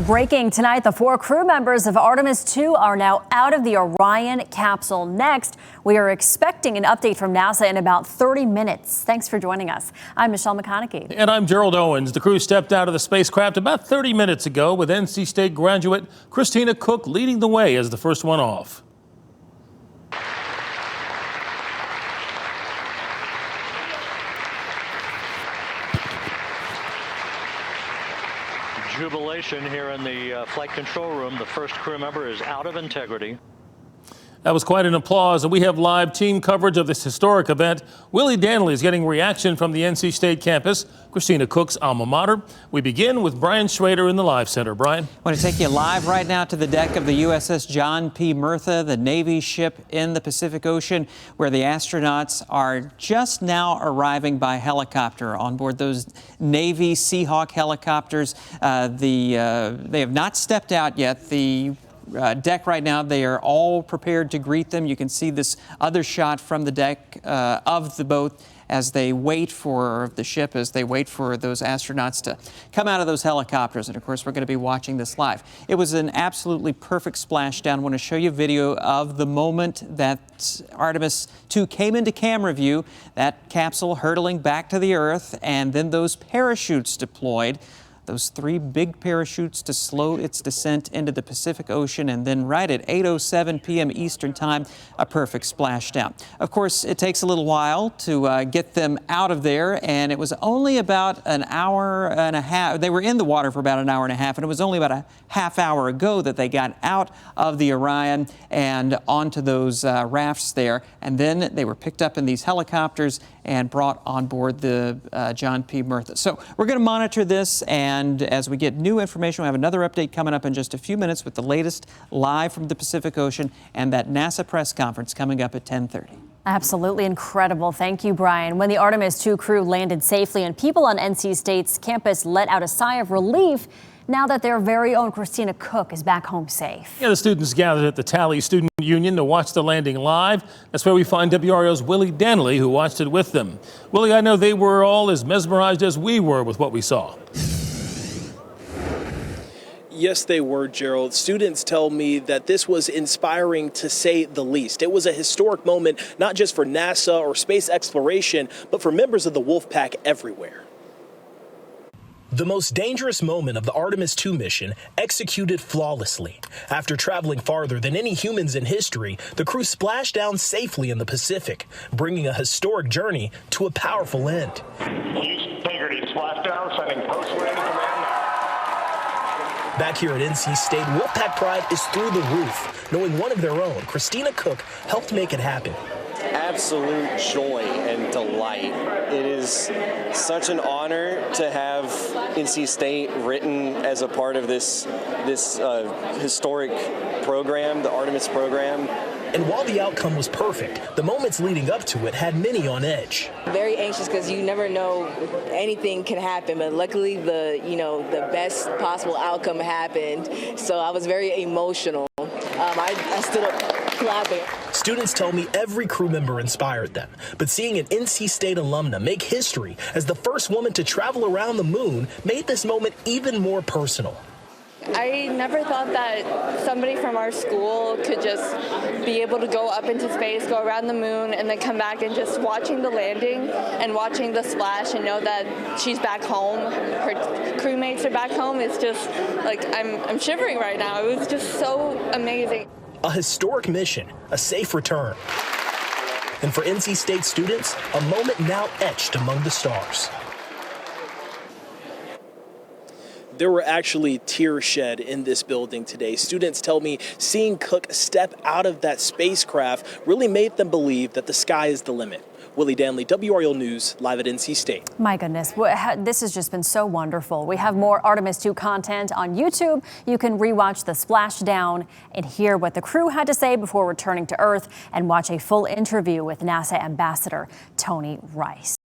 Breaking tonight, the 4 crew members of Artemis II are now out of the Orion capsule. Next, we are expecting an update from NASA in about 30 minutes. Thanks for joining us. I'm Michelle McConaughey. And I'm Gerald Owens. The crew stepped out of the spacecraft about 30 minutes ago with NC State graduate Christina Cook leading the way as the first one off. Jubilation here in the flight control room. The first crew member is out of integrity. That was quite an applause, and we have live team coverage of this historic event. Willie Danley is getting reaction from the NC State campus, Christina Cook's alma mater. We begin with Brian Schrader in the Live Center. Brian? I want to take you live right now to the deck of the USS John P. Murtha, the Navy ship in the Pacific Ocean, where the astronauts are just now arriving by helicopter on board those Navy Seahawk helicopters. They have not stepped out yet. The deck right now, they are all prepared to greet them. You can see this other shot from the deck of the boat as they wait for the ship, as they wait for those astronauts to come out of those helicopters. And of course, we're going to be watching this live. It was an absolutely perfect splashdown. I want to show you a video of the moment that Artemis II came into camera view, that capsule hurtling back to the Earth, and then those parachutes deployed. Those 3 big parachutes to slow its descent into the Pacific Ocean, and then right at 8:07 p.m. Eastern Time, a perfect splashdown. Of course, it takes a little while to get them out of there, and it was only about an hour and a half. They were in the water for about an hour and a half, and it was only about a half hour ago that they got out of the Orion and onto those rafts there, and then they were picked up in these helicopters and brought on board the John P. Murtha. So we're going to monitor this, and as we get new information, we'll have another update coming up in just a few minutes with the latest live from the Pacific Ocean and that NASA press conference coming up at 10:30. Absolutely incredible. Thank you, Brian. When the Artemis II crew landed safely and people on NC State's campus let out a sigh of relief now that their very own Christina Cook is back home safe. Yeah, the students gathered at the Tally Student Union to watch the landing live. That's where we find WRAL's Willie Danley, who watched it with them. Willie, I know they were all as mesmerized as we were with what we saw. Yes, they were, Gerald. Students tell me that this was inspiring, to say the least. It was a historic moment, not just for NASA or space exploration, but for members of the Wolfpack everywhere. The most dangerous moment of the Artemis II mission executed flawlessly. After traveling farther than any humans in history, the crew splashed down safely in the Pacific, bringing a historic journey to a powerful end. East Integrity splashdown, sending post-landing command. Back here at NC State, Wolfpack pride is through the roof, knowing one of their own, Christina Cook, helped make it happen. Absolute joy and delight. It is such an honor to have NC State written as a part of this historic program, the Artemis program. And while the outcome was perfect, the moments leading up to it had many on edge. Very anxious because you never know, anything can happen, but luckily the best possible outcome happened. So I was very emotional. I stood up clapping. Students tell me every crew member inspired them, but seeing an NC State alumna make history as the first woman to travel around the moon made this moment even more personal. I never thought that somebody from our school could just be able to go up into space, go around the moon, and then come back, and just watching the landing and watching the splash and know that she's back home, her crewmates are back home. It's just like, I'm shivering right now. It was just so amazing. A historic mission, a safe return. And for NC State students, a moment now etched among the stars. There were actually tears shed in this building today. Students tell me seeing Cook step out of that spacecraft really made them believe that the sky is the limit. Willie Danley, WRAL News, live at NC State. My goodness, this has just been so wonderful. We have more Artemis II content on YouTube. You can rewatch the splashdown and hear what the crew had to say before returning to Earth, and watch a full interview with NASA Ambassador Tony Rice.